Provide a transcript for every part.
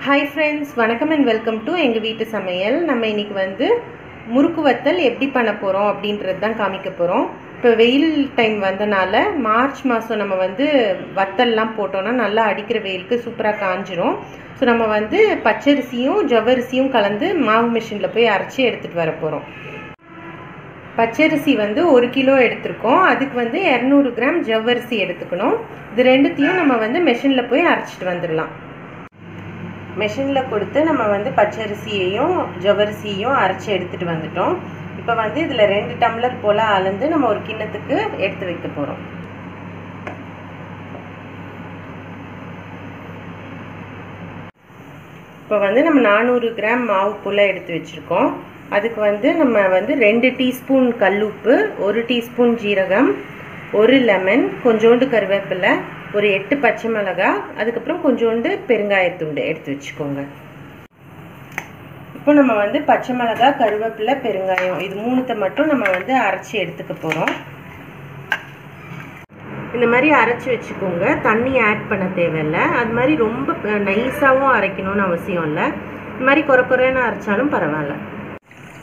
Hi friends, வணக்கம் and welcome to எங்கள் வீட்டு சமையல். நம்ம இன்றைக்கி வந்து முறுக்கு வத்தல் எப்படி பண்ண போகிறோம் அப்படின்றது தான் காமிக்க போகிறோம். இப்போ வெயில் டைம் வந்தனால மார்ச் மாதம் நம்ம வந்து வத்தல்லாம் போட்டோன்னா நல்லா அடிக்கிற வெயிலுக்கு சூப்பராக காஞ்சிரும். ஸோ நம்ம வந்து பச்சரிசியும் ஜவ்வரிசியும் கலந்து மாவு மிஷினில் போய் அரைச்சி எடுத்துகிட்டு வர போகிறோம். பச்சரிசி வந்து 1 கிலோ எடுத்துருக்கோம். அதுக்கு வந்து 200 கிராம் ஜவ்வரிசி எடுத்துக்கணும். இது ரெண்டுத்தையும் நம்ம வந்து மிஷினில் போய் அரைச்சிட்டு வந்துடலாம். மெஷினில் கொடுத்து நம்ம வந்து பச்சரிசியையும் ஜவ்வரிசியையும் அரைச்சி எடுத்துகிட்டு வந்துட்டோம். இப்போ வந்து இதில் 2 டம்ளர் போல் அளந்து நம்ம ஒரு கிண்ணத்துக்கு எடுத்து வைக்க போகிறோம். இப்போ வந்து நம்ம 400 கிராம் மாவு போல் எடுத்து வச்சுருக்கோம். அதுக்கு வந்து நம்ம வந்து 2 டீஸ்பூன் கல்லுப்பு, 1 டீஸ்பூன் ஜீரகம், 1 லெமன், கொஞ்சோண்டு கருவேப்பிலை, ஒரு 8 பச்சை மிளகாய், அதுக்கப்புறம் கொஞ்சோண்டு பெருங்காயத்துண்டு எடுத்து வச்சுக்கோங்க. இப்போ நம்ம வந்து பச்சை மிளகாய், கருவேப்பிலை, பெருங்காயம் இது 3த்தை மட்டும் நம்ம வந்து அரைச்சி எடுத்துக்க போகிறோம். இந்த மாதிரி அரைச்சி வச்சுக்கோங்க. தண்ணி ஆட் பண்ண தேவையில்லை. அது மாதிரி ரொம்ப நைஸாகவும் அரைக்கணும்னு அவசியம் இல்லை. இந்த மாதிரி குறைன்னு அரைச்சாலும் பரவாயில்ல.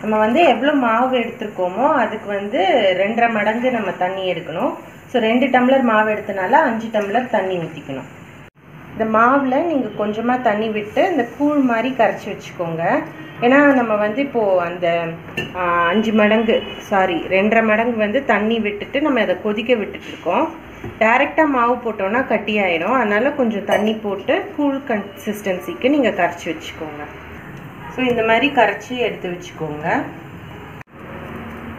நம்ம வந்து எவ்வளோ மாவு எடுத்துருக்கோமோ அதுக்கு வந்து 2.5 மடங்கு நம்ம தண்ணி எடுக்கணும். ஸோ 2 டம்ளர் மாவு எடுத்தனால 5 டம்ளர் தண்ணி ஊற்றிக்கணும். இந்த மாவில் நீங்கள் கொஞ்சமாக தண்ணி விட்டு இந்த கூழ் மாதிரி கரைச்சி வச்சுக்கோங்க. ஏன்னா நம்ம வந்து இப்போது அந்த 5 மடங்கு 2.5 மடங்கு வந்து தண்ணி விட்டுட்டு நம்ம அதை கொதிக்க விட்டுட்ருக்கோம். டைரெக்டாக மாவு போட்டோன்னா கட்டி ஆகிடும். அதனால் கொஞ்சம் தண்ணி போட்டு கூழ் கன்சிஸ்டன்சிக்கு நீங்கள் கரைச்சி வச்சுக்கோங்க. ஸோ இந்த மாதிரி கரைச்சி எடுத்து வச்சுக்கோங்க.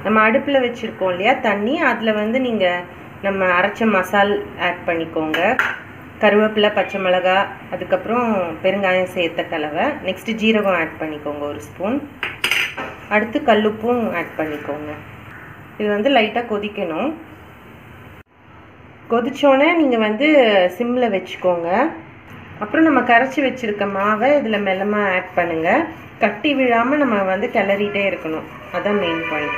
நம்ம அடுப்பில் வச்சுருக்கோம் இல்லையா தண்ணி, அதில் வந்து நீங்கள் நம்ம அரைச்ச மசால் ஆட் பண்ணிக்கோங்க. கருவேப்பிலை, பச்சை மிளகாய், அதுக்கப்புறம் பெருங்காயம் சேர்த்த கலவை. நெக்ஸ்ட்டு ஜீரகம் ஆட் பண்ணிக்கோங்க 1 ஸ்பூன். அடுத்து கல்லுப்பும் ஆட் பண்ணிக்கோங்க. இது வந்து லைட்டாக கொதிக்கணும். கொதிச்சோன்னே நீங்கள் வந்து சிம்மில் வச்சுக்கோங்க. அப்புறம் நம்ம கரைச்சி வச்சுருக்க மாவை இதில் மெல்லமாக ஆட் பண்ணுங்கள். கட்டி விழாமல் நம்ம வந்து கிளறிட்டே இருக்கணும். அதான் மெயின் பாயிண்ட்.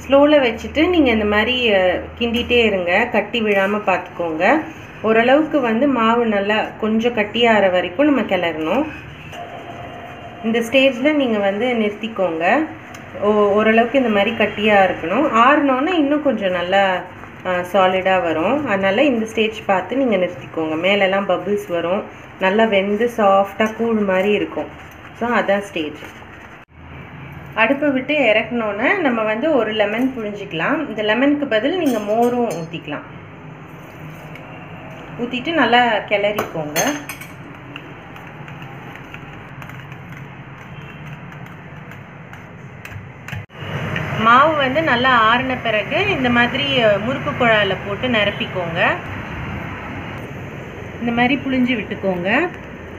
ஸ்லோவில் வச்சுட்டு நீங்கள் இந்த மாதிரி கிண்டிகிட்டே இருங்க. கட்டி விழாமல் பார்த்துக்கோங்க. ஓரளவுக்கு வந்து மாவு நல்லா கொஞ்சம் கட்டியாகிற வரைக்கும் நம்ம கிளறணும். இந்த ஸ்டேஜில் நீங்கள் வந்து நிறுத்திக்கோங்க. ஓரளவுக்கு இந்த மாதிரி கட்டியாக இருக்கணும். ஆறுனோன்னா இன்னும் கொஞ்சம் நல்லா சாலிடாக வரும். அதனால் இந்த ஸ்டேஜ் பார்த்து நீங்கள் நிறுத்திக்கோங்க. மேலெல்லாம் பபிள்ஸ் வரும். நல்லா வெந்து சாஃப்டாக கூழ் மாதிரி இருக்கும். ஸோ அதான் ஸ்டேஜ். அடுப்பை விட்டு இறக்கணுன்னு நம்ம வந்து 1 லெமன் புழிஞ்சிக்கலாம். இந்த லெமனுக்கு பதில் நீங்கள் மோரும் ஊற்றிக்கலாம். ஊற்றிட்டு நல்லா கிளறிக்கோங்க. மாவு வந்து நல்லா ஆறின பிறகு இந்த மாதிரி முறுக்கு குழாயில் போட்டு நிரப்பிக்கோங்க. இந்த மாதிரி புழிஞ்சு விட்டுக்கோங்க.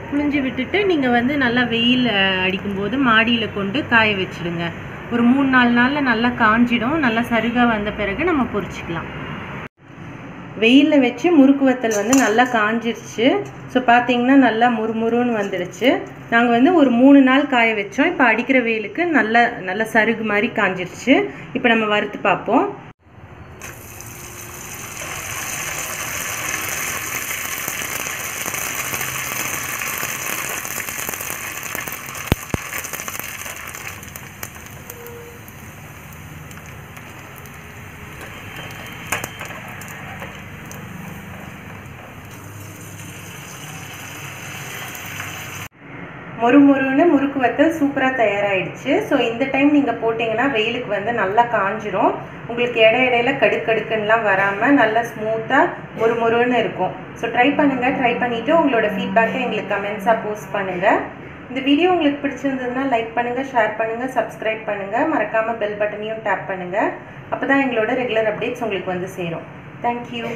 புழிஞ்சு விட்டுட்டு நீங்கள் வந்து நல்லா வெயில் அடிக்கும்போது மாடியில் கொண்டு காய வச்சுடுங்க. ஒரு 3-4 நாளில் நல்லா காஞ்சிடும். நல்லா சருகாக வந்த பிறகு நம்ம பொரிச்சிக்கலாம். வெயிலில் வச்சு முறுக்கு வத்தல் வந்து நல்லா காஞ்சிருச்சு. ஸோ பார்த்தீங்கன்னா நல்லா முறுமுறுன்னு வந்துடுச்சு. நாங்கள் வந்து ஒரு 3 நாள் காய வச்சோம். இப்போ அடிக்கிற வெயிலுக்கு நல்ல சருகு மாதிரி காஞ்சிருச்சு. இப்போ நம்ம வறுத்து பார்ப்போம். மொறுமொறுன்னு முறுக்கு வத்தல் சூப்பராக தயாராகிடுச்சு. ஸோ இந்த டைம் நீங்கள் போட்டிங்கன்னா வெயிலுக்கு வந்து நல்லா காஞ்சிரும். உங்களுக்கு இடையில கடுக்கடுக்குன்னெலாம் வராமல் நல்லா ஸ்மூத்தாக மொறுமொறுன்னு இருக்கும். ஸோ ட்ரை பண்ணுங்கள். ட்ரை பண்ணிவிட்டு உங்களோட ஃபீட்பேக்கை எங்களுக்கு கமெண்ட்ஸாக போஸ்ட் பண்ணுங்கள். இந்த வீடியோ உங்களுக்கு பிடிச்சிருந்ததுன்னா லைக் பண்ணுங்கள், ஷேர் பண்ணுங்கள், சப்ஸ்கிரைப் பண்ணுங்கள். மறக்காமல் பெல் பட்டனையும் டேப் பண்ணுங்கள். அப்போ தான் எங்களோட ரெகுலர் அப்டேட்ஸ் உங்களுக்கு வந்து சேரும். தேங்க்யூ.